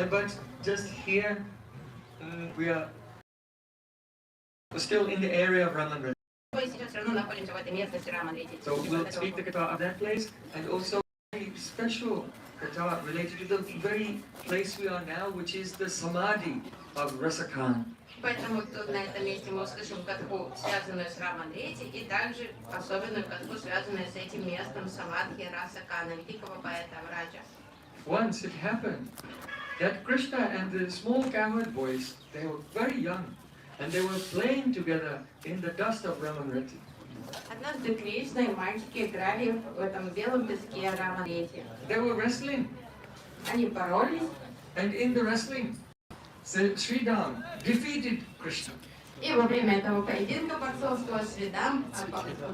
But just here, we are still in the area of Raman Reti. So we'll speak the guitar of that place, and also a special guitar related to the very place we are now, which is the Samadhi of Rasakan. Поэтому тут на этом месте мы услышим катху, связанную с Раман Рети, и также особенную катху, связанную с этим местом Самадхи Расакана, великого поэта Враджа. Once it happened that Krishna and the small cowherd boys, they were very young, and they were playing together in the dust of Raman Reti. Однажды Кришна и мальчики играли в этом белом песке Раман Рети. They were wrestling. Они боролись. And in the wrestling, Sridham defeated Krishna. И во время этого поединка борцовского Сридам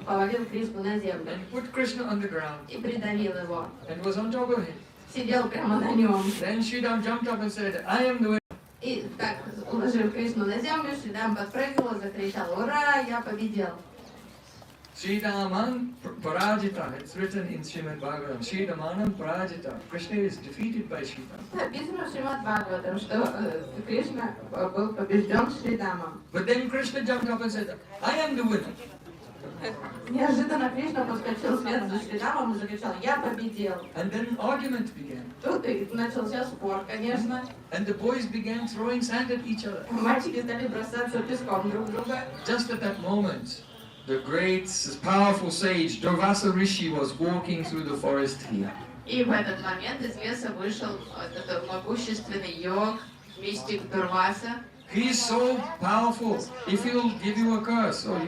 повалил Кришну на землю. And put Krishna on the ground. И придавил его. And was on top of him. Сидел прямо на нем. Then Sridham jumped up and said, I am the winner. И так, уложив Кришну на землю, Сридам подпрыгнул и закричал: «Ура, я победил!» Sridaman Parajita. It's written in Srimad Bhagavatam. Sridamanam Parajita. Krishna is defeated by Sridham. Написано в Шримад Бхагаватам, что Кришна был побежден Шридамом. But then Krishna jumped up and said, I am the winner. Неожиданно Кришна подскочил вслед за Шридамом и закричал: «Я победил!» And then an argument began. Тут и начался спор, конечно. And the boys began throwing sand at each other. Мальчики стали бросаться песком друг в друга. Just at that moment, the great, powerful sage Durvasa Rishi was walking through the forest here. И в этот момент из леса вышел этот могущественный йог, мистик Дурваса. He is so powerful. If he'll give you a curse, or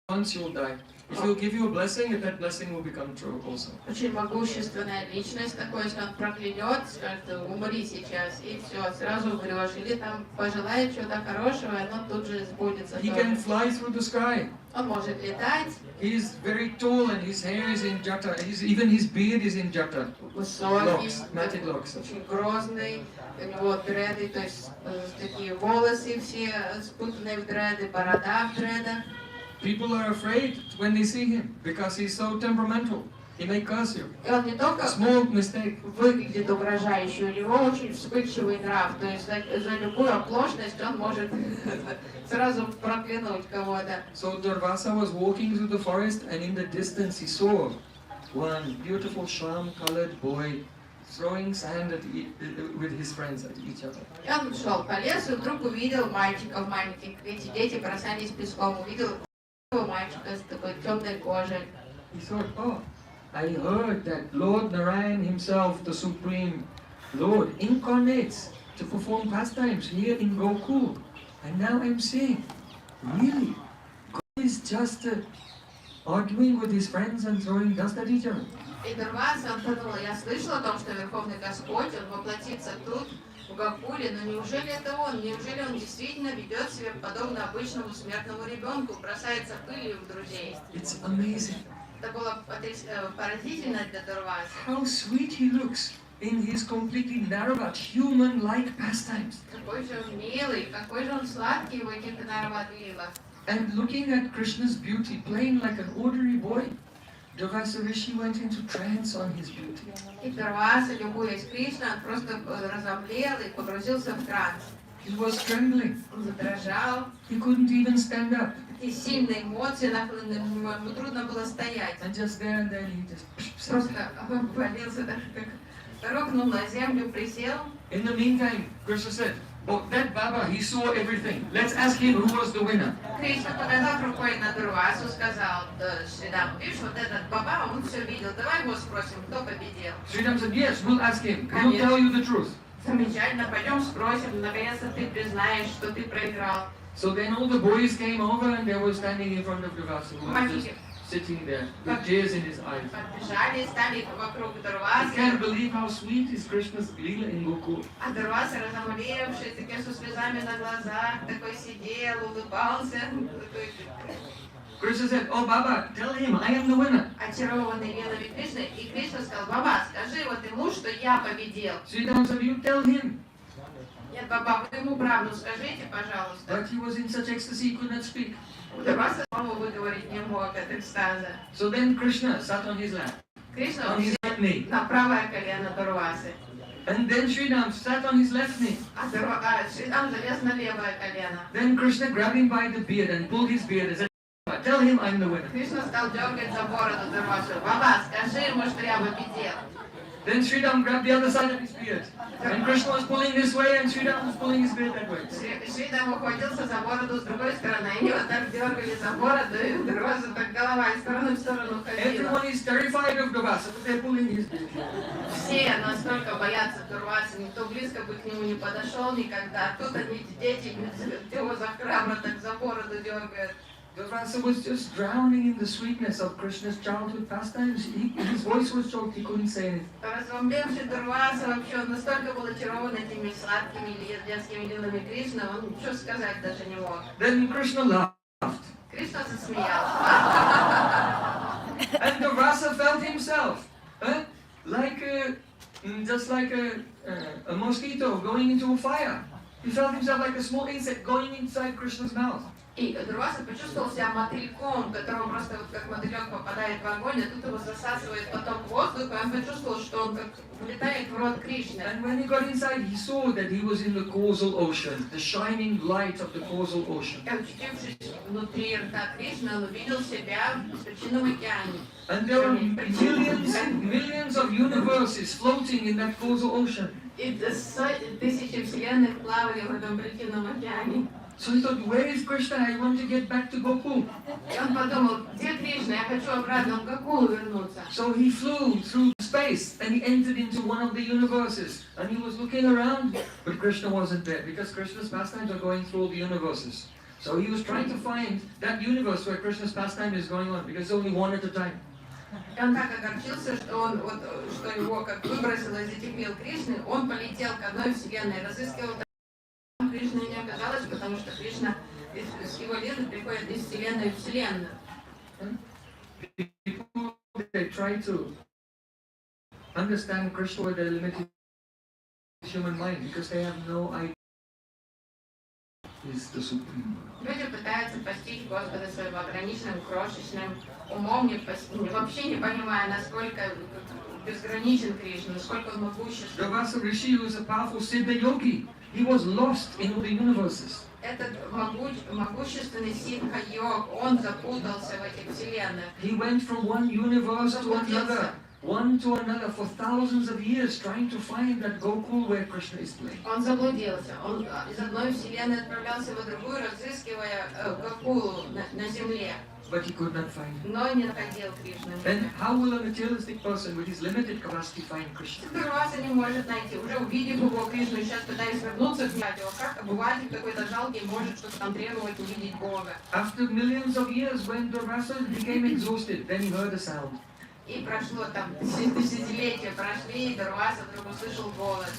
once you'll die. If he'll give you a blessing, if that blessing will become true also. Очень могущественная личность, такой, если он проклянет, скажет: «Умри сейчас», и все, сразу умрешь. Или там пожелает чего-то хорошего, и оно тут же сбудется. He can fly through the sky. Он может летать. He is very tall and his hair is in jata. Even his beard is in jata. Высокий, matted locks. очень грозный, у него дреды, то есть такие волосы все спутанные в дреды, борода в дредах. People are afraid when they see him because he's so temperamental. He may curse you. И он не только Small mistake. выглядит угрожающе, у него очень вспыльчивый нрав, то есть за любую оплошность он может сразу проклянуть кого-то. So Durvasa was walking through the forest, and in the distance he saw one beautiful sham-colored boy throwing sand with his friends at each other. И он шел по лесу, вдруг увидел мальчиков маленьких, эти дети бросались песком, увидел мальчика с такой темной кожей. He thought, oh, I heard that Lord Narayan himself, the Supreme Lord, incarnates to perform pastimes here in Gokul. And now I'm saying, really, God is just arguing with his friends and throwing dust at each other. И Дурваса, он подумал: я слышал о том, что Верховный Господь, он воплотится тут, в Гокуле, но неужели это он? Неужели он действительно ведет себя подобно обычному смертному ребенку, бросается пылью в друзей? It's amazing. Это было поразительно для Дурваса. How sweet he looks in his completely narrow, human-like pastimes. Какой же он милый, какой же он сладкий в этих нарвадлилах. And looking at Krishna's beauty, playing like an ordinary boy, Durvasa Rishi went into trance on his beauty. И Дурваса, любуясь Кришной, он просто разомлел и погрузился в транс. He was trembling. Он задрожал. He couldn't even stand up. Такие сильные эмоции, ему трудно было стоять. And just there and then he just Просто повалился, как рухнул на землю, присел. In the meantime, Krishna said, oh, that Baba, he saw everything. Let's ask him who was the winner. Кришна, показав рукой на Дурвасу, сказал Шридаму: видишь, вот этот Баба, он все видел, давай его спросим, кто победил. Sridham said, yes, we'll ask him. He'll tell you the truth. Замечательно, пойдем спросим, наконец-то ты признаешь, что ты проиграл. So then all the boys came over and they were standing in front of Durvasa, who was just sitting there with tears in his eyes. Подбежали, стали вокруг I Дурвасы. can't believe how sweet is Krishna's Leela in Gokul. А Дурваса, разомлевший, такой со слезами на глазах, такой сидел, улыбался. Krishna said, oh Baba, tell him I am the winner. Очарованный лилами Кришны, и Кришна сказал: Баба, скажи вот ему, что я победил. Sridham said, you tell him. Нет, Баба, вы ему правду скажите, пожалуйста. But he was in such ecstasy he could not speak. Дурваса снова выговорить не мог от экстаза. So then Krishna sat on his lap, Кришна on his right knee. на правое колено Дурвасы. And then Sridham sat on his left knee. Шридам залез на левое колено. Then Krishna grabbed him by the beard and pulled his beard and said, tell him I'm the winner. Кришна стал дергать за бороду Дурвасу. Баба, скажи ему, что я победил. Then Sridham grabbed the other side of his beard. And Krishna was pulling this way and Sridham was pulling his beard that way. Шридам ухватился за бороду с другой стороны. Они вот так дергали за бороду, и Дурвасу так голова из стороны в сторону ходила. Everyone is terrified of Durvasa, but they're pulling his beard. Все настолько боятся Дурваса, никто близко бы к нему не подошел никогда. Тут они, дети, его за храбро так за бороду дергают. Durvasa was just drowning in the sweetness of Krishna's childhood pastimes. His voice was choked, he couldn't say anything. Разбомбивший Дурваса вообще, он настолько был очарован этими сладкими детскими делами Кришны, он ничего сказать даже не мог. Then Krishna laughed. Кришна засмеялся. And Durvasa felt himself just like a mosquito going into a fire. He felt himself like a small insect going inside Krishna's mouth. И Дурваса почувствовал себя мотыльком, которому просто вот как мотылек попадает в огонь, а тут его засасывает поток воздуха, и он почувствовал, что он как влетает в рот Кришны. And when he got inside, he saw that he was in the causal ocean, the shining light of the causal ocean. И очутившись внутри рта Кришны, он увидел себя в причинном океане. And there were millions and millions of universes floating in that causal ocean. И тысячи вселенных плавали в этом причинном океане. So he thought, where is Krishna? I want to get back to Gokul. И он подумал, где Кришна? Я хочу обратно в Гокулу вернуться. So he flew through space and he entered into one of the universes. And he was looking around, but Krishna wasn't there because Krishna's pastimes are going through all the universes. So he was trying to find that universe where Krishna's pastime is going on because it's only one at a time. И он так огорчился, что его как выбросило из этих мил Кришны, он полетел к одной вселенной, разыскивал там Кришны не оказалось, потому что Кришна с его линии приходит из вселенной в вселенную. People, they try to understand Krishna with their limited human mind because they have no idea is the Supreme. Люди пытаются постичь Господа своим ограниченным, крошечным умом, вообще не понимая, насколько безграничен Кришна, насколько он могущественен. Durvasa Rishi was a powerful Siddha yogi. He was lost in all the universes. Этот могущественный ситха-йог, он запутался в этих вселенных. He went from one universe to another, one to another for thousands of years, trying to find that Gokul where Krishna is playing. Он заблудился. Он из одной вселенной отправлялся в другую, разыскивая Гокулу на земле. But he could not find it. Но не находил Кришну. Then how will a materialistic person with his limited capacity find Krishna? Дурваса не может найти. Уже увидев его Кришну, сейчас пытаясь вернуться к нему, как обыватель какой-то жалкий может что-то там требовать, увидеть Бога. After millions of years, when Durvasa became exhausted, then he heard a sound. И прошло там десятилетия, прошли, и Дурваса вдруг услышал голос.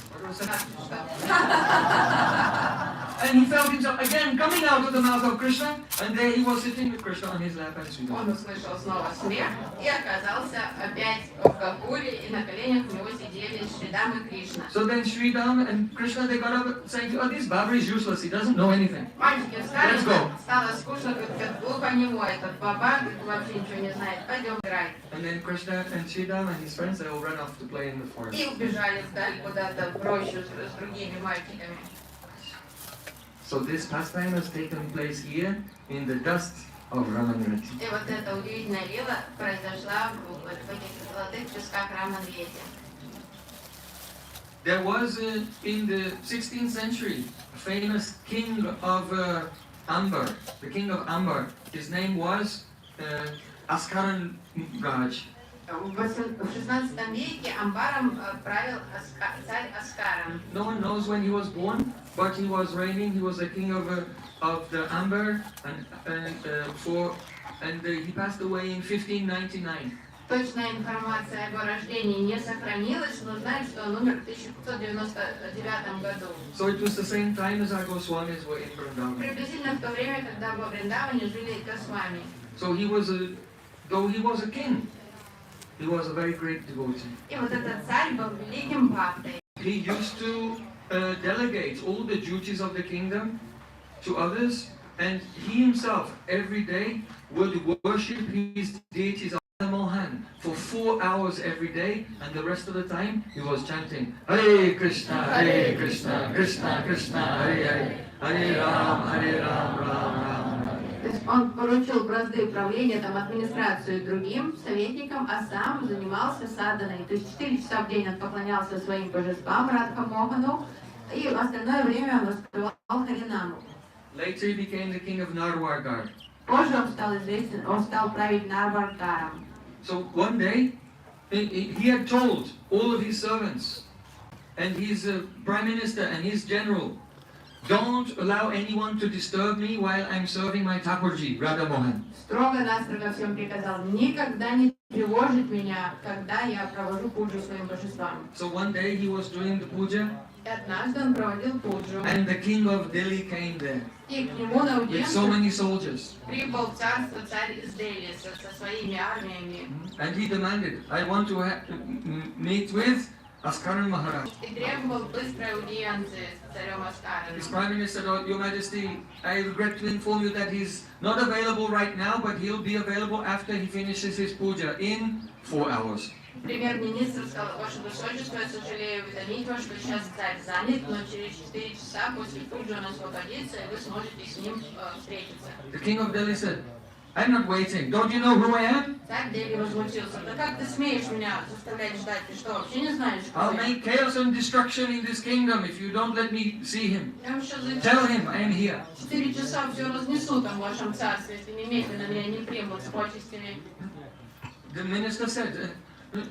And he felt himself again coming out of the mouth of Krishna, and there he was sitting with Krishna on his lap and Sridham. Он услышал снова смех и оказался опять в Гокуле, и на коленях у него сидели Шридам и Кришна. So then Sridham and Krishna, they got up saying, oh, this Baba is useless, he doesn't know anything. Мальчики встали, стало скучно, как глухонемо этот баба, вообще ничего не знает, пойдем играть. And then Krishna and Sridham and his friends, they all ran off to play in the forest. И убежали вдаль куда-то в рощу с другими мальчиками. So this pastime has taken place here in the dust of Raman Reti. И вот эта удивительная лила произошла в этих золотых песках Раман Рети. There was in the 16th century a famous king of Amber, the king of Amber. His name was Askaran Raj. В 16 веке Амбаром правил царь Аскаром. No one knows when he was born, but he was reigning. He was the king of the Amber, and he passed away in 1599. Точная информация о его рождении не сохранилась, но знаем, что он умер в 1599 году. So it was the same time as our Goswamis were in Vrindavan. Приблизительно в то время, когда во Вриндаване жили Госвами. So though he was a king, he was a very great devotee. И вот этот царь был великим бхактой. He used to delegate all the duties of the kingdom to others, and he himself every day would worship his deities of Mohan. for 4 hours every day, and the rest of the time he was chanting Hare Krishna, Krishna Krishna, Hare Hare, Hare Ram, Ram Ram. То есть он поручил бразды управления, там, администрацию другим советникам, а сам занимался саданой. То есть 4 часа в день он поклонялся своим божествам, Радха Мохану, и в остальное время он воспевал Харинаму. Later he became the king of Narwargar. Позже он стал известен, он стал править Нарваргаром. So one day he had told all of his servants and his prime minister and his general, don't allow anyone to disturb me while I'm serving my Thakurji, Radha Mohan. Строго-настрого всем приказал никогда не тревожить меня, когда я провожу пуджу своим божествам. So one day he was doing the puja, И однажды он проводил пуджу. and the king of Delhi came there И к нему на with so аудиенцию many soldiers. прибыл в царство царь из Дели со своими армиями. And he demanded, I want to meet with Askaran Maharaj. И требовал быстрой аудиенции с царем His Аскараном. prime minister said, Your Majesty, I regret to inform you that he's not available right now, but he'll be available after he finishes his puja in 4 hours. Премьер-министр сказал: Ваше Высочество, я сожалею уведомить вас, что сейчас царь занят, но через 4 часа после пуджи он освободится, и вы сможете с ним встретиться. The king of Delhi said, I'm not waiting. Don't you know who I am? Царь Дели возмутился: да как ты смеешь меня заставлять ждать? Ты что, вообще не знаешь, кто I'll я? make chaos and destruction in this kingdom if you don't let me see him. Я вам сейчас за Tell him I am here. 4 часа все разнесу там в вашем царстве, если немедленно меня не примут с почестями. The minister said,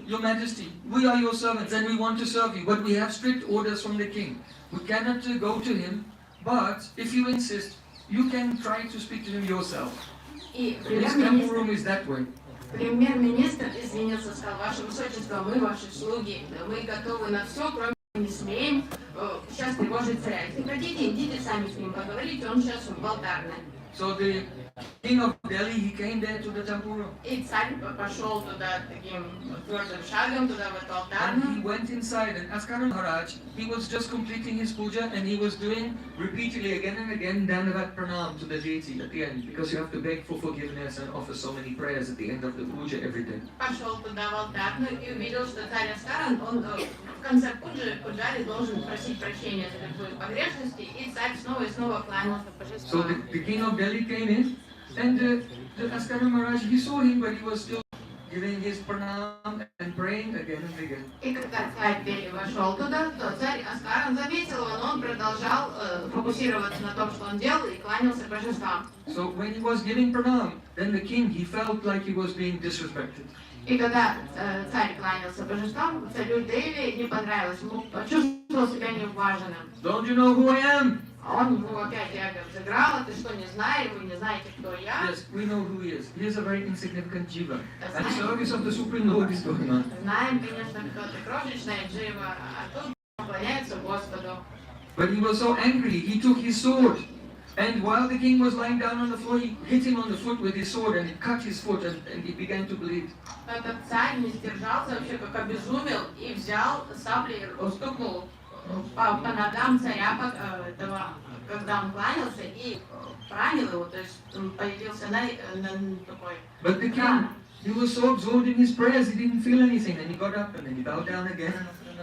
Your Majesty, we are your servants and we want to serve you, but we have strict orders from the king. We cannot go to him, but if you insist, you can try to speak to him yourself. И His temple room is that way. премьер-министр извинился, сказал: Ваше Высочество, мы ваши слуги, мы готовы на все, кроме не смеем сейчас тревожить царя. Если хотите, идите сами с ним поговорите, он сейчас в алтарной. So the king of Delhi, he came there to the temple room. И царь пошел туда таким твердым шагом, туда в эту And алтарную. he went inside, and Askaran Maharaj, he was just completing his puja, and he was doing repeatedly again and again Dandavat Pranam to the deity at the end, because you have to beg for forgiveness and offer so many prayers at the end of the puja every day. Пошел туда в алтарную и увидел, что царь Аскаран, он в конце пуджари должен просить прощения за любые погрешности, и царь снова и снова кланялся So божествам. the king of Delhi came in, and the Askaran Maharaj, he saw him, but he was still giving his pranam and praying again and again. И когда царь Дели вошел туда, то царь Аскаран заметил его, но он продолжал фокусироваться на том, что он делал, и кланялся божествам. So when he was giving pranam, then the king, he felt like he was being disrespected. И когда царь кланялся божествам, царю Дели не понравилось, ему почувствовал себя неуваженным. Don't you know who I am? А он ему опять эго взыграл: ты что, не знаешь, вы не знаете, кто я? Yes, we know who he is. He is a very insignificant jiva. And the service of the Supreme Lord is going on. Знаем, конечно, кто ты, крошечная джива, а тут поклоняется Господу. But he was so angry, he took his sword. And while the king was lying down on the floor, he hit him on the foot with his sword and it cut his foot and he began to bleed. Этот царь не сдержался, вообще как обезумел, и взял саблей, стукнул по ногам царя, этого, когда он кланялся, и ранил его, то есть он появился на такой But the king, he was so absorbed in his prayers, he didn't feel anything. And he got up and then he bowed down again.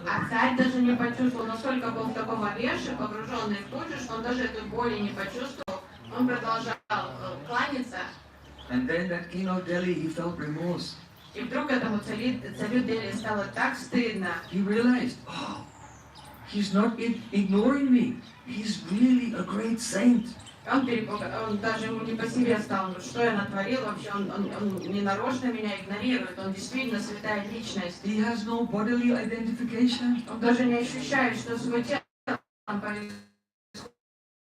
А царь даже не почувствовал, насколько был в таком овеше, погруженный в пуджу, что он даже этой боли не почувствовал. Он продолжал кланяться. And then that king of Delhi, he felt remorse. И вдруг этому царю Дели стало так стыдно. He realized, oh, he's not ignoring me. He's really a great saint. Он даже ему не по себе стал, ну что я натворил вообще, он не нарочно меня игнорирует, он действительно святая личность. He has no bodily identification. Он даже не ощущает, что свое тело там He's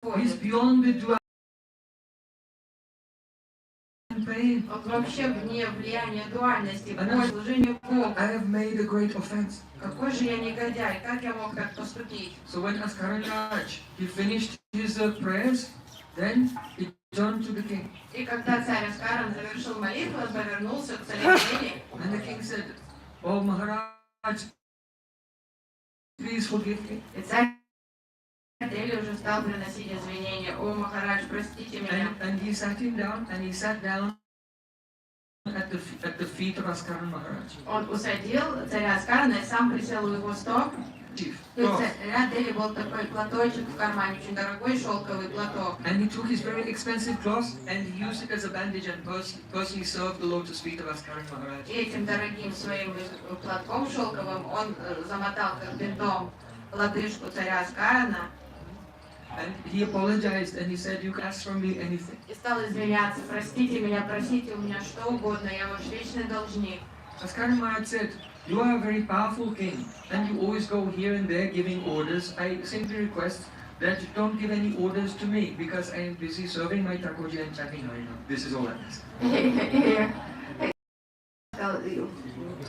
происходит. beyond the duality and pain. Он вообще вне влияния дуальности, боль, служение Богу. I have made a great offense. Какой же я негодяй, как я мог так поступить? So when Askaran Raj, he finished his prayers, then he turned to the king. И когда царь Аскаран завершил молитву, он повернулся к царю Дели. And the king said, Oh Maharaj, please forgive me. И царь Дели уже стал приносить извинения. О, Махарадж, простите меня. And he sat him down and he sat down at at the feet of Askaran Maharaj. Он усадил царя Аскарна и сам присел у его стоп. Chief. И у царя Дели был такой платочек в кармане, очень дорогой шелковый платок. And he took his very expensive cloth and he used it as a bandage and personally served the lotus feet of Askaran Maharaj. И этим дорогим своим платком шелковым он замотал как бинтом лодыжку царя Аскарна. And he apologized and he said, "You can ask from me anything." И стал извиняться: простите меня, просите у меня что угодно, я ваш вечный должник. Askaran Maharaj said, "You are a very powerful king and you always go here and there giving orders. I simply request that you don't give any orders to me because I am busy serving my Thakurji and chanting Harinam. This is all I ask."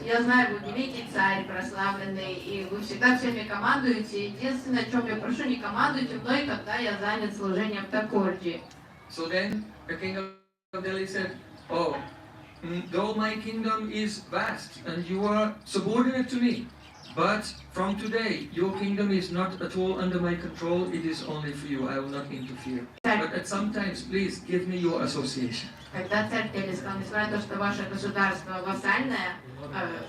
Я знаю, вы великий царь, прославленный, и вы всегда всеми командуете. Единственное, о чем я прошу, не командуйте мной, когда я занят служением Тхакурджи. So then the king of Delhi said, "Oh, though my kingdom is vast and you are subordinate to me, but from today your kingdom is not at all under my control. It is only for you. I will not interfere. But at some times, please give me your association." Когда царь Дели сказал: несмотря на то, что ваше государство вассальное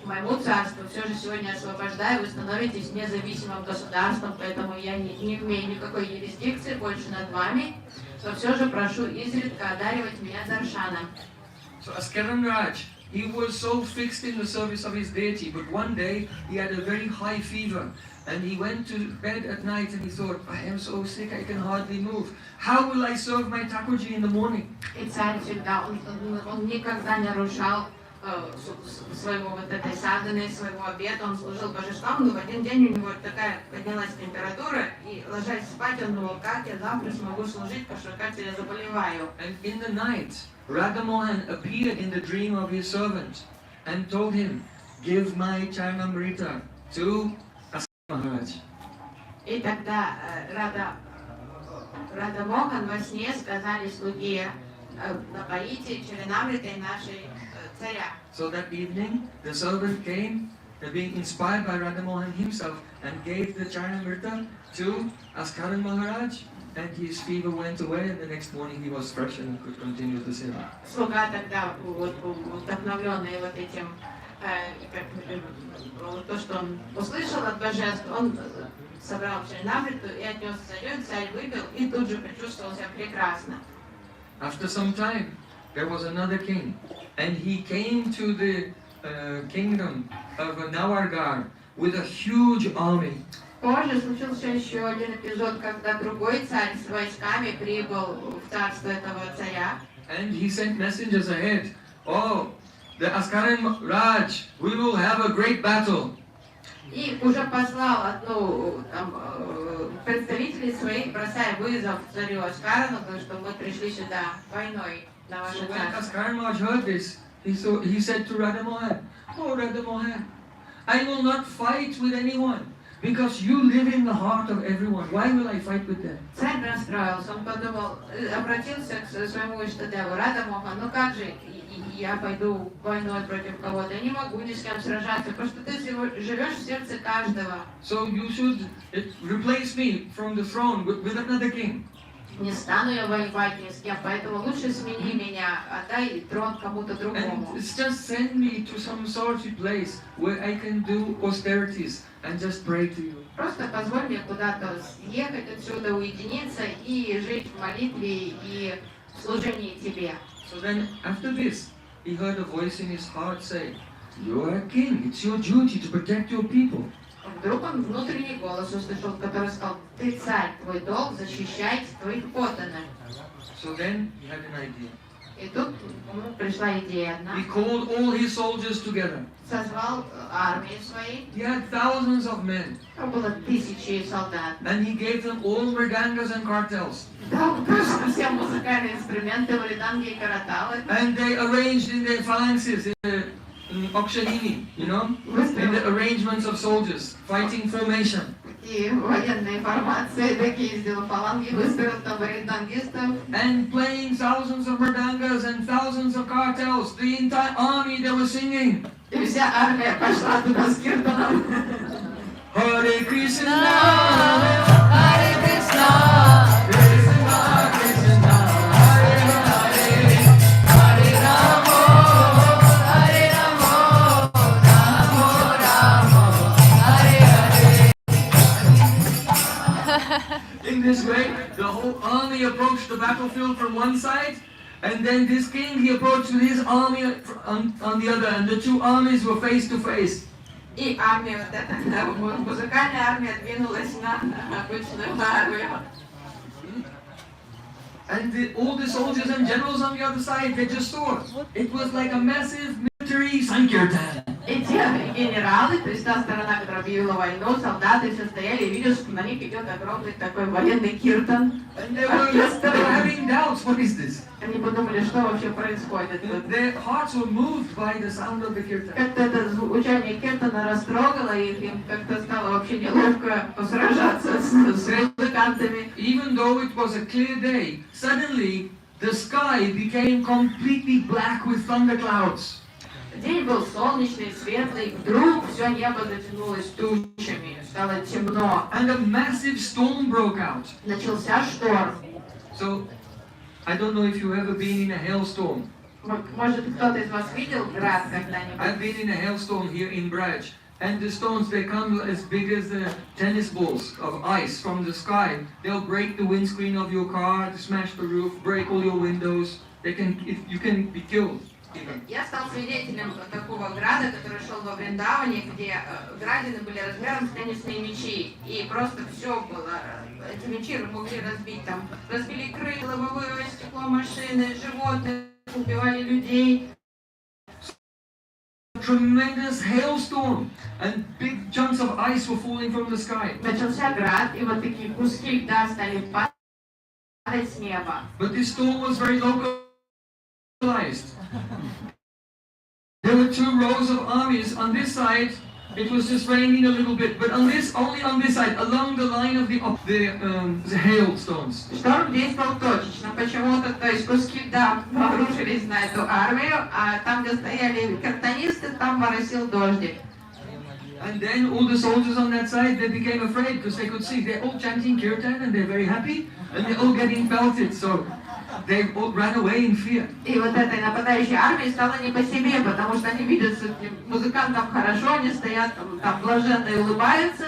моему царству, все же сегодня освобождаю, вы становитесь независимым государством, поэтому я не имею никакой юрисдикции больше над вами, но все же прошу изредка одаривать меня даршаном. So Askaran Raj, he was so fixed in the service of his deity, but one day he had a very high fever and he went to bed at night and he thought, "I am so sick, I can hardly move. How will I serve my Thakurji in the morning?" И царь всегда, он никогда не нарушал своего вот этой садханы, своего обета, он служил божествам, но в один день у него такая поднялась температура, и ложась спать, он думал: как я завтра смогу служить, потому что как я заболеваю. And in the night, Radha Mohan appeared in the dream of his servant and told him, "Give my Charnamrita to Askaran Maharaj." И тогда Рада Мохан во сне сказали слуге: напоите Чаринамритой нашей царя. So that evening, the servant came, being inspired by Radha Mohan himself, and gave the Charnamrita to Askaran Maharaj, and his fever went away, and the next morning he was fresh and could continue the seva. Слуга тогда, вдохновленный вот этим, то, что он услышал от божеств, он собрал Чаринамриту и отнес царю, царь выпил и тут же почувствовал себя прекрасно. After some time, there was another king, and he came to the kingdom of Nawargar with a huge army. Позже случился еще один эпизод, когда другой царь с войсками прибыл в царство этого царя. And he sent messengers ahead. "Oh, the Askaran Raj, we will have a great battle." И уже послал представителей своих, бросая вызов царю Аскарану, что мы пришли сюда войной на ваше So when царство. Askaran Raj heard this, he said to Radha Mohan, "Oh, Radha Mohan, I will not fight with anyone because you live in the heart of everyone. Why will I fight with them?" Царь расстроился, он подумал, обратился к своему Иштадеву: Рада Мохан, ну как же я пойду войной против кого-то, я не могу ни с кем сражаться, потому что ты живешь в сердце каждого. So you should replace me from the throne with another king. Не стану я воевать ни с кем, поэтому лучше смени меня, отдай трон кому-то другому. And just send me to some solitary place where I can do austerities and just pray to you. Просто позволь мне куда-то съехать отсюда, уединиться и жить в молитве и в служении тебе. So then after this, he heard a voice in his heart say, "You are a king, it's your duty to protect your people." Вдруг он внутренний голос услышал, который сказал: ты царь, твой долг защищать твоих подданных. So then he had an idea. И тут ему пришла идея одна. He called all his soldiers together. Созвал армию своей. He had thousands of men. Там было тысячи солдат. And he gave them all mridangas and kartals. Дал всем музыкальные инструменты, валиданги и караталы. And they arranged in their phalanxes, in the Aksharini, you know, in the arrangements of soldiers, fighting formation. И военные формации такие сделал, фаланги выставил там валидангистов. And playing thousands of mridangas and thousands of kartals. The entire army, they were singing. И вся армия пошла туда с киртаном. Hare Krishna, Hare Krishna, Krishna Krishna, Hare Hare, Hare Rama, In this way, the whole army approached the battlefield from one side, and then this king, he approached with his army on the other, and the two armies were face to face. И армия, вот эта музыкальная армия двинулась на обычную армию. And all the soldiers and generals on the other side, they just saw. It was like a massive military sankirtan. И те генералы, то есть та сторона, которая объявила войну, солдаты все стояли и видели, что на них идет огромный такой военный киртан. And they were having doubts, what is this? Они подумали, что вообще происходит. Their hearts were moved by the sound of the kirtan. Как-то это звучание киртана растрогало их, им как-то стало вообще неловко посражаться с музыкантами. Even though it was a clear day, suddenly the sky became completely black with thunderclouds. День был солнечный, светлый, вдруг все небо затянулось тучами, стало темно. And a massive storm broke out. Начался шторм. So, I don't know if you've ever been in a hailstorm. Может, кто-то из вас видел град когда-нибудь? I've been in a hailstorm here in Braj. And the storms, they come as big as the tennis balls of ice from the sky. They'll break the windscreen of your car, smash the roof, break all your windows. You can be killed. Я стал свидетелем такого града, который шел во Вриндаване, где градины были размером с теннисные мячи. И просто все было. Эти мячи могли разбить там. Разбили крылья, лобовое стекло машины, животные, убивали людей. Tremendous hailstorm and big chunks of ice were falling from the sky. Начался град, и вот такие куски льда стали падать с неба. But this storm was very localized. There were two rows of armies. On this side, it was just raining a little bit, but only on this side, along the line of the hailstones. Шторм действовал точечно. Почему-то, то есть куски льда обрушились на эту армию, а там, где стояли картонисты, там моросил дождик. And then all the soldiers on that side, they became afraid because they could see they're all chanting kirtan and they're very happy and they're all getting pelted. So they all ran away in fear. И вот этой нападающей армии стало не по себе, потому что они видят, что музыкантам хорошо, они стоят там блаженно и улыбаются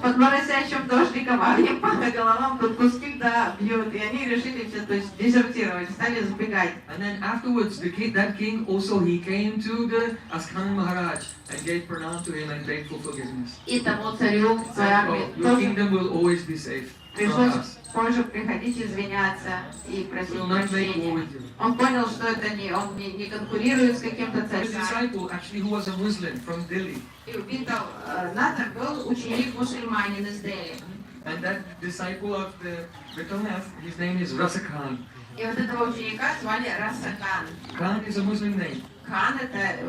под моросящим дождиком, а им по головам тут куски льда бьют, и они решили все, то есть дезертировать, стали сбегать. And then afterwards, that king also, he came to the Askan Maharaj and gave pranam to him and begged for forgiveness. И тому царю в армии Your kingdom will always be safe. пришлось позже приходить извиняться и просить прощения. Он понял, что это он не конкурирует с каким-то царем. Disciple actually who was a Muslim from Delhi. И убитый Натар был ученик мусульманин из Дели. And that disciple of the Vitanath, his name is Rasakan. И вот этого ученика звали Расакан. Khan is a Muslim name. Хан это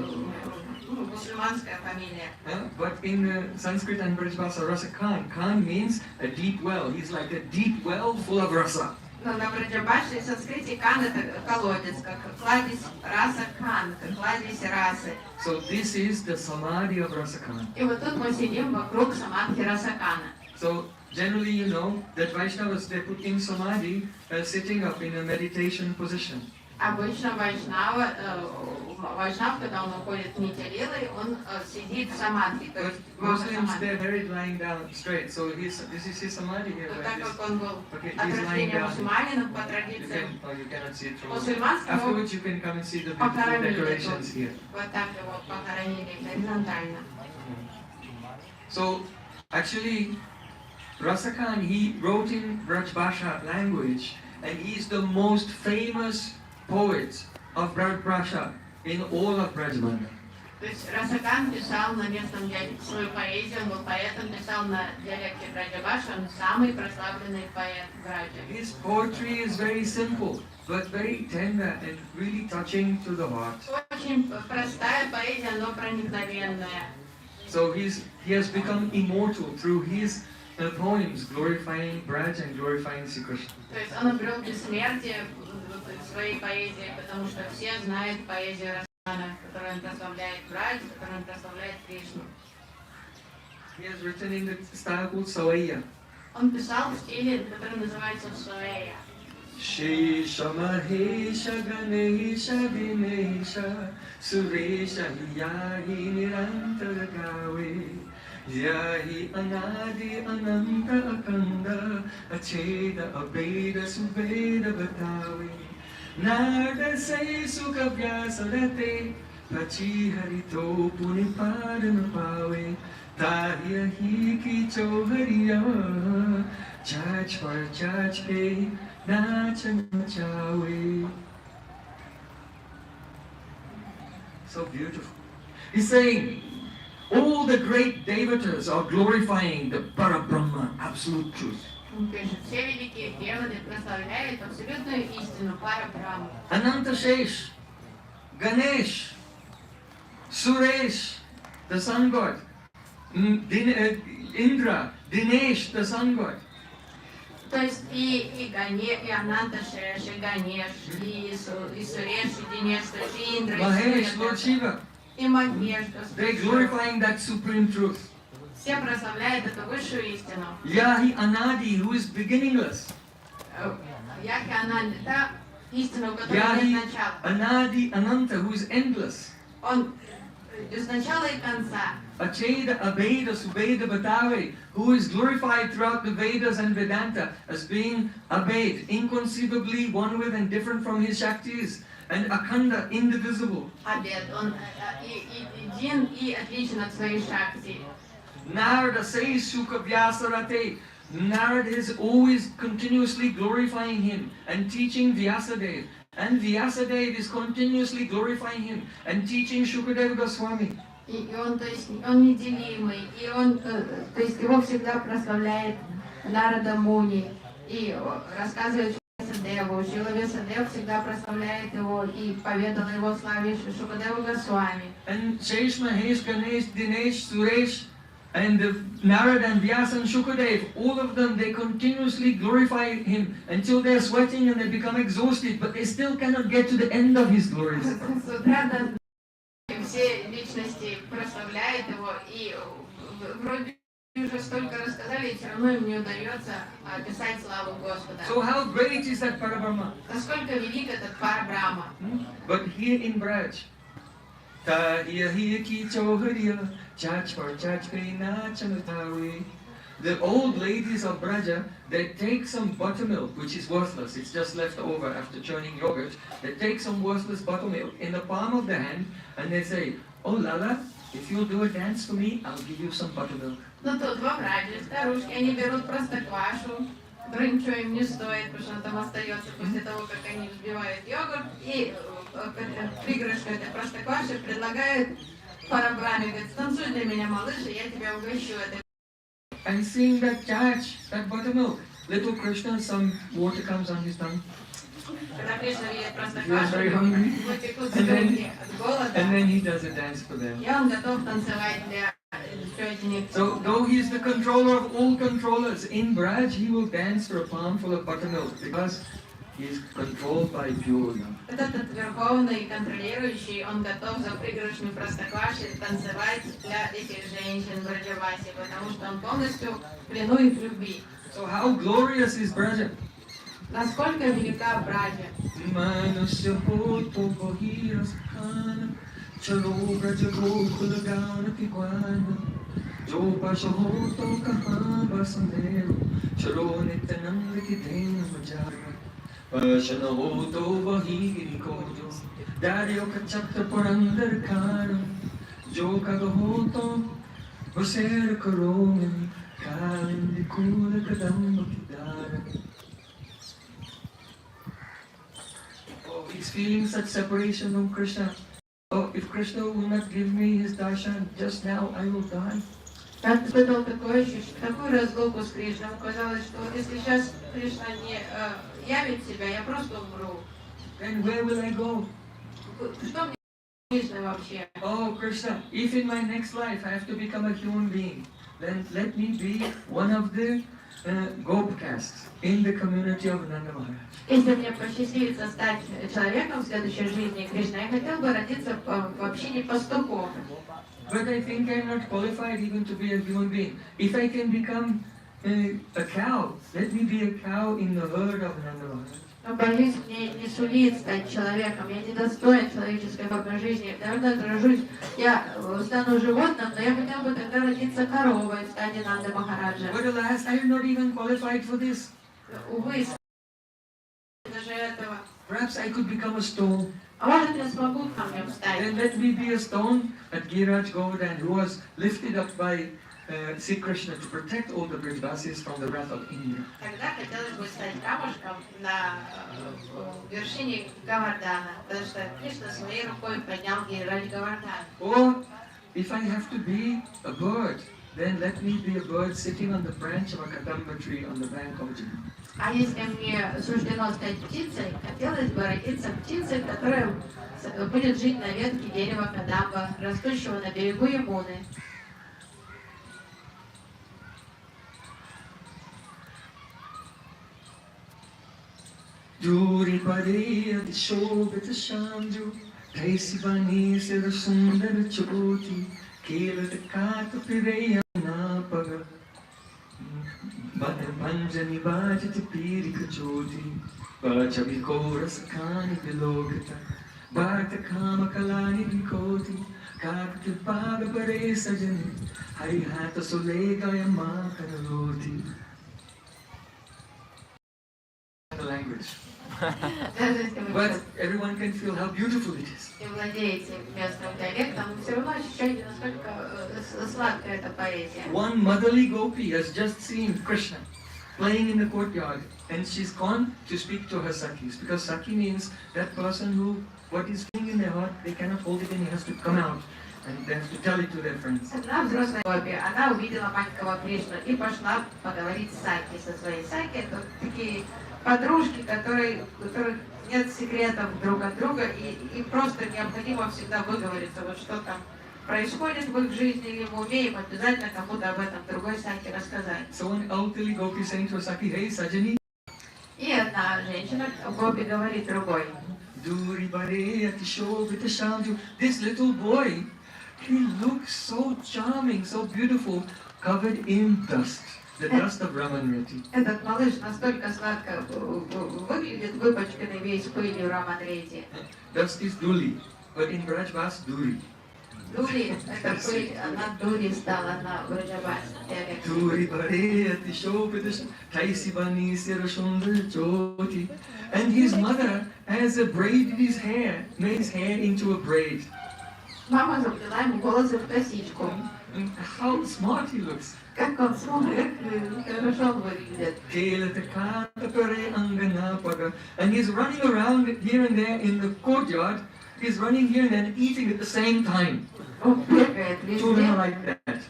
мусульманская фамилия. But in Sanskrit and British Bhasha, Rasakan, Khan means a deep well. He's like a deep well full of rasa. Но на браджабаше и санскрите кан это колодец, как кладезь раса кан, как кладезь расы. So this is the samadhi of Rasakan. И вот тут мы сидим вокруг самадхи Расакана. So generally, you know that Vaishnavas, they put in samadhi sitting up in a meditation position. Обычно Вайшнав, когда он уходит в нитялилы, он сидит в самадхи. То есть Muslims, they're very lying down straight. So this is his samadhi here. Так как он был Okay, от he's lying рождения down. мусульманином по традициям You cannot see it from мусульманского, Afterwards, you can come and see the beautiful похоронили decorations тут. here. Вот так его похоронили горизонтально. So actually, Rasakan, he wrote in Brajbhasha language, and he's the most famous poet of Brajbhasha in all of Brajmanda. То есть Расакан писал на местном диалекте свою поэзию, он был поэтом, писал на диалекте Браджабаши, он самый прославленный поэт Браджа. His poetry is very simple, but very tender and really touching to the heart. Очень простая поэзия, но проникновенная. So he has become immortal through his poems glorifying Braj and glorifying Sri Krishna. То есть он обрел бессмертие в своей поэзии, потому что все знают поэзию Расакана, которую он прославляет Брадж, которую он прославляет Кришну. He has written in the style called Savaiya. Он писал в стиле, который называется Савайя. Shesha Mahesha Ganesha Dimesha Suresha Hiyahi Nirantara Gawe Yahi Anadi Ananta Akanda Acheda Abeda Subeda Batawi Nada Say Sukabyasalate Pachi Harito Punipadan Pawe Tahya Hiki Chohariya Chach for Chach Pe Nachan Chawe. So beautiful. He's saying, all the great devatas are glorifying the Parabrahma, absolute truth. Он пишет, все великие деваты прославляют абсолютную истину Пара Брахму. Ananta Shesh, Ganesh, Suresh, the sun god, Indra, Dinesh, the sun god. То есть и Ананта Шеш, и Ганеш, и Суреш, и Динеш, и Индра, Mahesh, Lord Shiva, и Махеш. they're glorifying that supreme truth. Все прославляют эту высшую истину. Yahi Anadi, who is beginningless. Яхи Ананди, та истина, у которой Yahi нет начала. Anadi Ananta, who is endless. Он без начала и конца. Acheda Abeda Subeda Batawe, who is glorified throughout the Vedas and Vedanta as being Abed, inconceivably one with and different from his Shaktis, and Akhanda, indivisible. Обед, он един и отличен от своей шакти. Narada says Shuka Vyasarate. Narada is always continuously glorifying him and teaching Vyasadeva. And Vyasadeva is continuously glorifying him and teaching Shukadeva Goswami. И он, то есть, он неделимый, и он, то есть, его всегда прославляет Нарада Муни, и рассказывает Весадеву, Шила Весадев всегда прославляет его и поведал его славе Шукадеву Госвами. And Shesh, Mahesh, Ganesh, Dinesh, Suresh, and Narada and Vyasa and Shukadev, all of them, they continuously glorify him until they're sweating and they become exhausted, but they still cannot get to the end of his glories. Все личности прославляют его, и вроде уже столько рассказали, и все равно им не удается описать славу Господа. So how great is that Parabrahma? Насколько велик этот Пара Брахма. But here in Braj, Tahiya hiya ki chohariya, chach for chach pe nachanatawe. The old ladies of Braja, they take some buttermilk, which is worthless, it's just left over after churning yogurt. They take some worthless buttermilk in the palm of the hand and they say, "Oh Lala, if you'll do a dance for me, I'll give you some buttermilk." Ну тут во Браде старушки, они берут простоквашу, вроде ничего им не стоит, потому что она там остается после того, как они взбивают йогурт, и пригоршню этой простокваши предлагают Пара Брахме, говорит, станцуй для меня, малыш, и я тебя угощу этой. And seeing that chach, that buttermilk, little Krishna, some water comes on his tongue. Когда Кришна видит He was very hungry. простоквашу, вытекут слюнки от голода, And then he does a dance for them. и он готов танцевать для тетенек. So, though he is the controller of all controllers, in Braj he will dance for a palm full of buttermilk because he is controlled by pure love. Этот верховный контролирующий, он готов за пригоршню простокваши танцевать для этих женщин в Браджавасе, потому что он полностью в плену их любви. So how glorious is Braja? Насколько велика Браджа? Manusya hoto bohiras khana, chalo Braja gokula gana kigwana, jo pasha hoto kaha basandero, chalo nityananda ki dena majara. Pashana hoto bahigiri kojo, daryo kachakta parandar kana, jo kaga hoto vaser karomani, kalindi kula kadamba kidara. Oh, he's feeling such separation from Krishna. Oh, if Krishna will not give me his darshan just now, I will die. Он испытал такую разлуку с Кришной. Ему казалось, что вот если сейчас Кришна не явит себя, я просто умру. Then where will I go? Что мне Кришна вообще? Oh, Krishna, if in my next life I have to become a human being, then let me be one of the Gop castes in the community of Nanda Maharaj. Если мне посчастливится стать человеком в следующей жизни Кришны, я хотел бы родиться в общине пастухов. But I think I'm not qualified even to be a human being. If I can become a cow. Let me be a cow in the herd of Nanda. Но боюсь, мне не сулит стать человеком, я недостоин человеческой формы жизни. Наверное, дрожусь, я стану животным, но я хотел бы тогда родиться коровой в стаде Нанды Махараджа. But alas, I am not even qualified for this. Увы, даже этого. Perhaps I could become a stone. А может, я смогу к камню встать? Then let me be a stone that Giraj Govardhan, who was lifted up by Sri Krishna to protect all the Brajvasis from the wrath of India. Тогда хотелось бы стать камушком на вершине Гавардана, потому что Кришна своей рукой поднял Гирирадж Гавардан. Or if I have to be a bird, then let me be a bird sitting on the branch of a kadamba tree on the bank of Jamuna. А если мне суждено стать птицей, хотелось бы родиться птицей, которая будет жить на ветке дерева кадамба, растущего на берегу Ямуны. Duri pare adishobhita shanju, Taisi bani sir sundar choti, Kelat kata pireya napaga, Panjani bajati pirika choti, Bajabi koras kani bilogata, Bharta kama kalani bikoti, Kakati paga pare sajani, Hari hata solega yama kanaloti. Language. But everyone can feel how beautiful it is. И владеете местным диалектом, все равно ощущаете, насколько сладкая эта поэзия. One motherly gopi has just seen Krishna playing in the courtyard, and she's gone to speak to her Sakhis, because Sakhi means that person who, what is feeling in their heart, they cannot hold it in, he has to come out, and they have to tell it to their friends. Одна взрослая гопи, она увидела маленького Кришну и пошла поговорить с Саки, со своей Саки. Это такие подружки, у которых нет секретов друг от друга, и просто необходимо всегда выговориться, вот что там происходит в их жизни или в уме, им обязательно кому-то об этом другой Саки рассказать. So one elderly gopi is saying to her Sakhi, hey Sajani, И одна женщина, гопи, говорит другой. Duri bare atishobhita shanju. This little boy, he looks so charming, so beautiful, covered in dust. The dust of Raman Reti. Этот малыш настолько сладко выглядит, выпачканный весь пылью Раман Рети. Dust is duli, but in Brajvas, duri. Дури, это пыль, она дури стала на Браджавасе диалекте. Duri bare atishobhita taisi bani sir sundar choti. And his mother has braided his hair, made his hair into a braid. Мама заплела ему волосы в косичку. And how smart he looks. Как он смотрит, хорошо он выглядит. And he's running around here and there in the courtyard. He's running here and there and eating at the same time. Он бегает Children are везде. like that.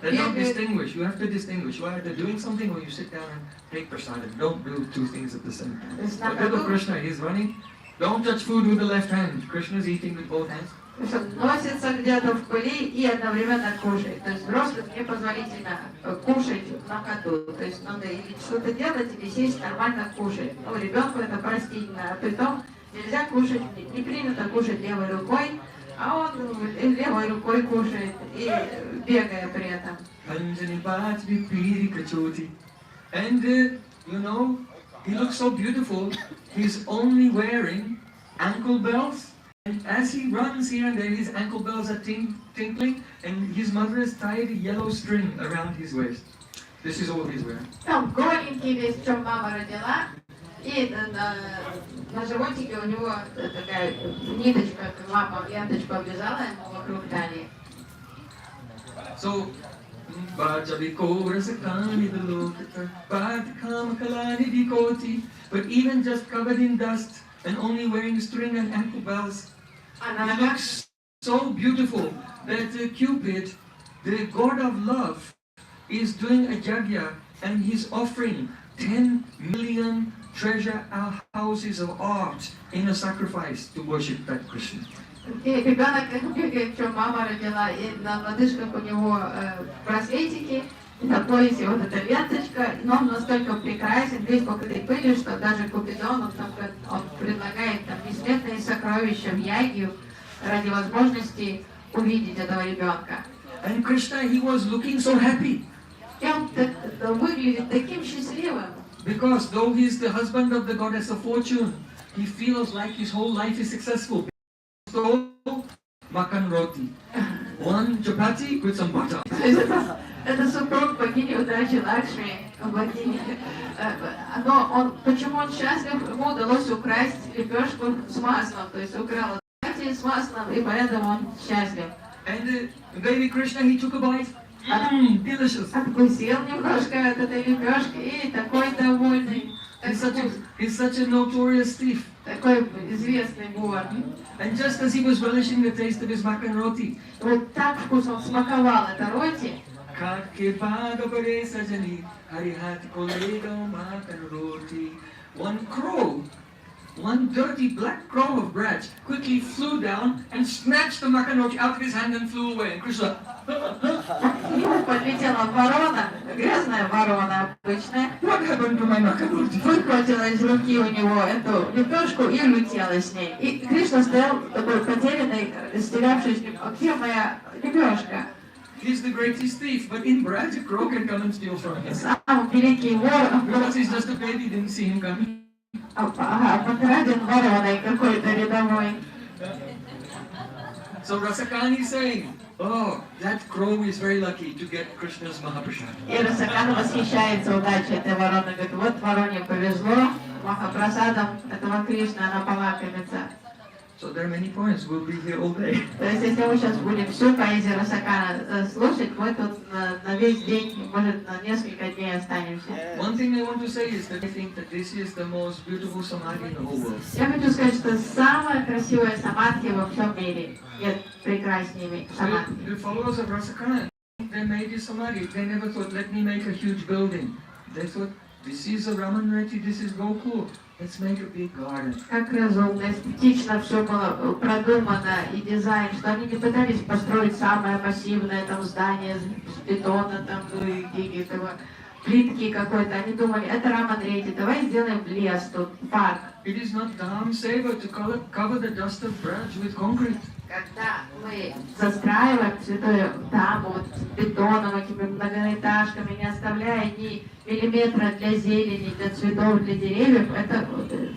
They're not distinguished. You have to distinguish. You are either doing something or you sit down and take prasadam. Don't do two things at the same time. Like little Krishna, he's running. Don't touch food with the left hand. Krishna's eating with both hands. Носится где-то в пыли и одновременно кушает. То есть взрослым непозволительно кушать на ходу. То есть надо или что-то делать, или сесть нормально кушать. Ну, ребенку это простительно. А притом нельзя кушать, не принято кушать левой рукой, а он левой рукой кушает и бегая при этом. And you know, he looks so beautiful. He's only wearing ankle bells. And as he runs here and there, his ankle bells are tinkling, and his mother has tied a yellow string around his waist. This is all he's wearing. Там голенький весь, в чем мама родила, и на животике у него такая ниточка, мама ленточку обвязала ему вокруг талии. So, but even just covered in dust and only wearing string and ankle bells, he looks so beautiful that Cupid, the god of love, is doing a yagya and he's offering 10 million treasure houses of art in a sacrifice to worship that Krishna. Ребенок бегает, в чем мама родила, и на лодыжках у него браслетики, и на поясе вот эта ленточка, но он настолько прекрасен, весь покрытый пылью, что даже Купидон, он предлагает там несметные сокровища в ягью ради возможности увидеть этого ребенка. And Krishna, he was looking so happy. И он выглядит таким счастливым. Because though he is the husband of the goddess of fortune, he feels like his whole life is successful. So, makan roti. One chapati with some butter. Это супруг богини удачи Лакшми, богини. Но он, почему он счастлив? Ему удалось украсть лепешку с маслом, то есть украл чапати с маслом, и поэтому он счастлив. And baby Krishna, he took a bite. Delicious. Откусил немножко от этой лепешки и такой довольный. He's such a notorious thief. Такой известный вор. And just as he was relishing the taste of his makan roti, Вот так вкусно он смаковал это роти. One crow, one dirty black crow of Braj, quickly flew down and snatched the makan roti out of his hand and flew away. And Krishna, К нему подлетела ворона, грязная ворона обычная, what happened to my makan roti? выхватила из руки у него эту лепешку и улетела с ней. И Кришна стоял такой потерянный, растерявшись, а где моя лепешка? He's the greatest thief, but in Braj, a crow can come and steal from him. Сам великий вор, Because he's just a baby, didn't see him coming. пограбен вороной какой-то рядовой. So Rasakani is saying, oh, that crow is very lucky to get Krishna's Mahaprasad. И Расакан восхищается удачей этой вороны. Говорит, вот вороне повезло, Махапрасадом этого Кришны она полакомится. So there are many points. We'll be here all day. То есть, если мы сейчас будем всю поэзию Расакана слушать, мы тут на весь день, может, на несколько дней останемся. One thing I want to say is that I think that this is the most beautiful samadhi in the whole world. Я хочу сказать, что самая красивая самадхи во всем мире. Нет прекраснее самадхи. The followers of Rasakana, they made this samadhi. They never thought, let me make a huge building. They thought, this is a Raman Reti, this is Gokul. Let's make a big garden. Как разумно, эстетично все было продумано и дизайн, что они не пытались построить самое массивное там здание с бетона, там, и этого, плитки какой-то. Они думали, это Раман Рети, давай сделаем лес тут, парк. It is not Dham Seva to cover the dust of Braj with concrete. Когда мы застраиваем святую Даму вот, бетоном, этими многоэтажками, не оставляя ни миллиметра для зелени, для цветов, для деревьев, это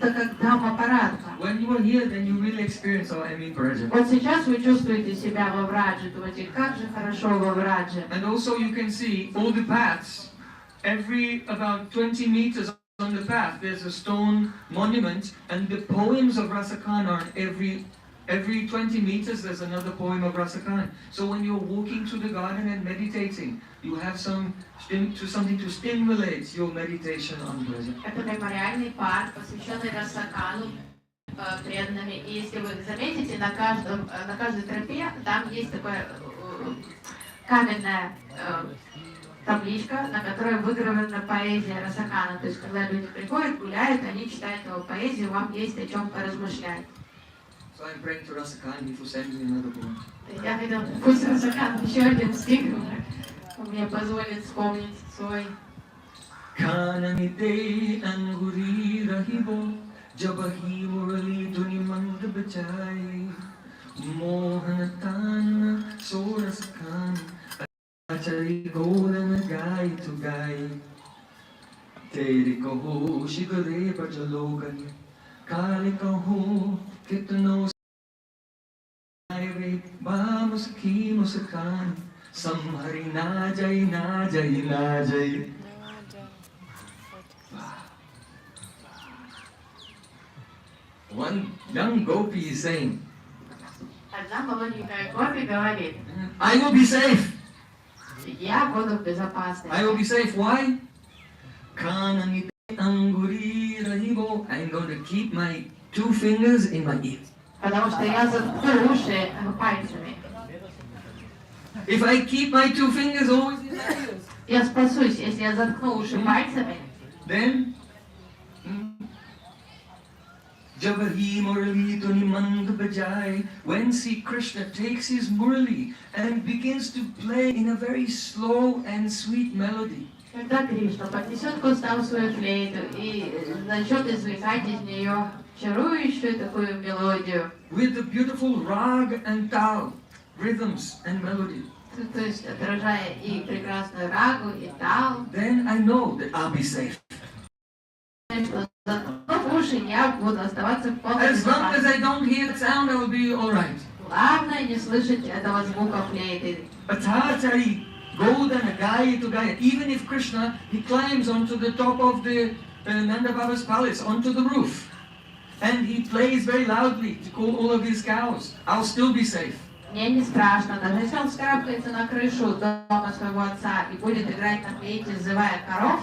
как Дама-парадка. When you are here, then you really experience our Braja. Вот сейчас вы чувствуете себя во Врадже, думаете, как же хорошо во Врадже. And also you can see all the paths. Every about 20 meters on the path, there's a stone monument, and the poems of Rasakan are every 20 meters there's another poem of Rasakan. So when you're walking through the garden and meditating, you have something to stimulate your meditation on Braja. Это мемориальный парк, посвященный Расакану преданными. И если вы заметите, на каждой тропе там есть такая каменная табличка, на которой выгравирована поэзия Расакана. То есть, когда люди приходят, гуляют, они читают его поэзию, вам есть о чем поразмышлять. So I'm praying to Rasakan, he will send me another poem. Я хотел, пусть Расакан еще один стих мне позволит вспомнить свой. Kanamite anguri rahibo, jabahi murali duni mand bachai, mohanatan sorasakan, achari golden gai to gai, tere kaho shigare bajalogan, kali kaho kitno sai ba musaki musakan, samhari na jai na jai na jai. One young gopi is saying, Одна молоденькая гопи говорит, I will be safe. я буду в безопасности. I will be safe. Why? Kanamite anguri rahibo. I'm going to keep my 2 fingers in my ear. Потому что я заткну уши пальцами. If I keep my 2 fingers always in my ears, Я спасусь, если я заткну уши пальцами. then Jabahi Murali Tuni Mand Bajai, when Sri Krishna takes his Murali and begins to play in a very slow and sweet melody. Когда Кришна поднесет к устам свою флейту и начнет извлекать из нее чарующую такую мелодию, With the beautiful rag and tal, rhythms and melody. с то есть отражая и прекрасную рагу, и тау, then I know that I'll be safe. в уши я буду оставаться в полной As long as безопасности. I don't hear the sound, I will be all right. Главное не слышать этого звука флейты. Athatari, Godana, Gaya to Gaya. Even if Krishna, he climbs onto the top of the Nanda Baba's palace, onto the roof, and he plays very loudly to call all of his cows, I'll still be safe. Мне не страшно, даже если он вскарабкается на крышу дома своего отца и будет играть на флейте, взывая коров,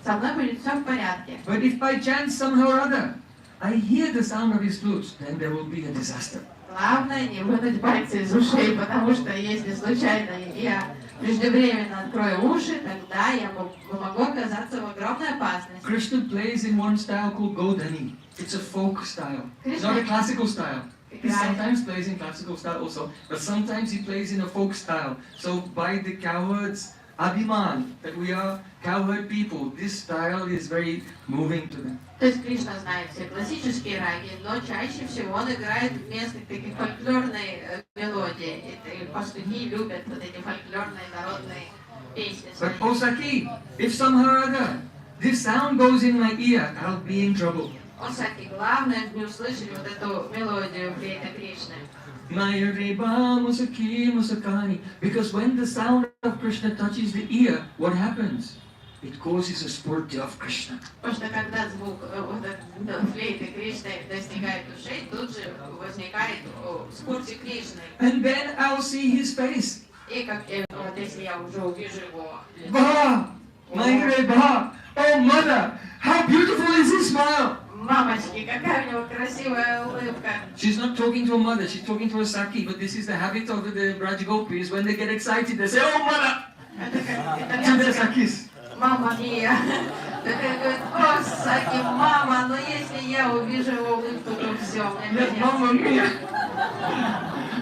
со мной будет все в порядке. But if by chance somehow or other I hear the sound of his flutes, then there will be a disaster. Главное не вынуть пальцы из ушей, потому что если случайно я преждевременно открою уши, тогда я могу оказаться в огромной опасности. Krishna plays in one style called Godani. It's a folk style. It's not a classical style. He sometimes plays in classical style also, but sometimes he plays in a folk style. So by the cowherds' abhiman, that we are cowherd people, this style is very moving to them. То есть Кришна знает все классические раги, но чаще всего он играет в местных таких фольклорные мелодии. И пастухи любят вот эти фольклорные народные песни. But Osaki, if somehow or other this sound goes in my ear, I'll be in trouble. Осаки, главное, не услышали вот эту мелодию флейта Кришны. Mayareba Musaki Musakani. Because when the sound of Krishna touches the ear, what happens? It causes a spurti of Krishna. Потому что когда звук флейты Кришны достигает ушей, тут же возникает спурти Кришны. And then I'll see his face. И как вот если я уже увижу его лицо. Baha! Mayareba! Oh mother! How beautiful is his smile! Мамочки, какая у него красивая улыбка. She's not talking to her mother, she's talking to her Saki, but this is the habit of the Braj Gopis. When they get excited, they say, oh mother! To their Sakis. Мама мия. Такая говорит, о, Саки, мама, но если я увижу его улыбку, то все, мне конец. Mamma mia!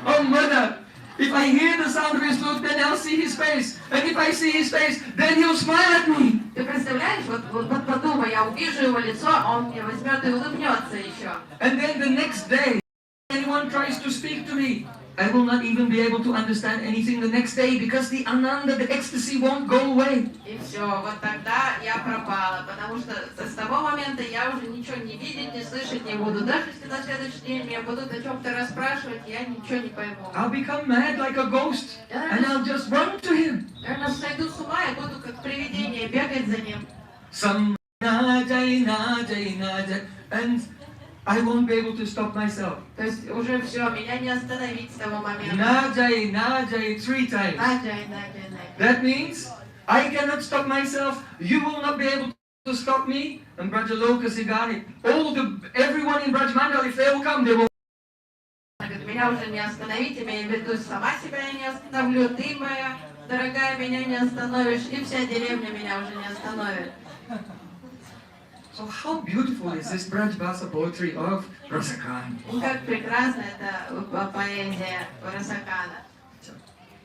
Oh mother! If I hear the sound of his flute, then I'll see his face. And if I see his face, then he'll smile at me. Ты представляешь, вот подумай, я увижу его лицо, он мне возьмет и улыбнется еще. And then the next day, anyone tries to speak to me, I will not even be able to understand anything the next day because the ananda, the ecstasy won't go away. И все, вот тогда я пропала, потому что с того момента я уже ничего не видеть, не слышать не буду. Даже если на следующий день меня будут о чем-то расспрашивать, я ничего не пойму. I'll become mad like a ghost and I'll just run to him. Наверное, сойду с ума и буду как привидение бегать за ним. Some najai, najai, najai, and I won't be able to stop myself. То есть уже все, меня не остановить с того момента. Najai, najai, 3 times. Наджай, наджай, наджай. That means I cannot stop myself. You will not be able to stop me. And Brajaloka Sigari, everyone in Brajmandal, if they will come, they will. Меня уже не остановить, имея в виду, сама себя я не остановлю, ты моя дорогая, меня не остановишь, и вся деревня меня уже не остановит. So how beautiful is this Brajbasa poetry of Rasakan? Как прекрасна эта поэзия Расакана.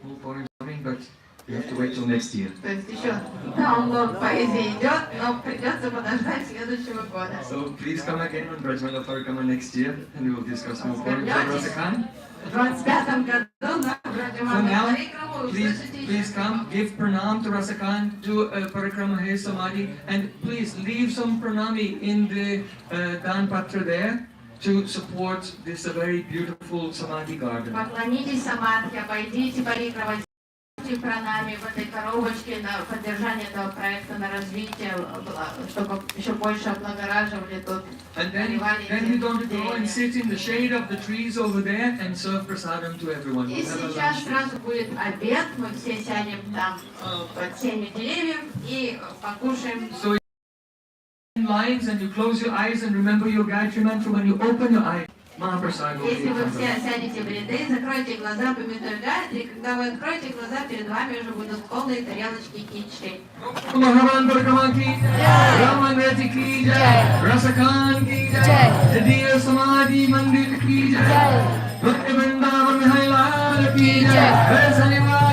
More poems coming, but you have to wait till next year. То есть еще даунлод поэзии идет, но придется подождать следующего года. So please come again on Brajmandal Parikama next year, and we will discuss more poems of Rasakan. В 25-м году на Браджаманду Парикраму Please come, give pranam to Rasakan, do a parikrama hai samadhi, and please leave some pranami in the Dan Patra there to support this very beautiful samadhi garden. Поклонитесь Самадхи, обойдите Парикраму, пранами в этой коробочке на поддержание этого проекта, на развитие, чтобы еще больше облагораживали тут. And then we're going to go and sit in the shade of the trees over there and serve prasadam to everyone. И We'll have a сейчас lunch. сразу будет обед, мы все сядем там под тенью деревьев и покушаем. So in lines and you close your eyes and remember your Gayatri mantra when you open your eyes. Mahaprasad will be Если вы все available. сядете в ряды, закройте глаза, помятуя Гайатри, когда вы откроете глаза, перед вами уже будут полные тарелочки кичи. Raman Reti ki Raman Reti ki jai, Rasakan ki jai, Jadiya Samadhi Mandir ki jai, Bhakti Vrindavan Hai Lal ki jai, Jai Saniva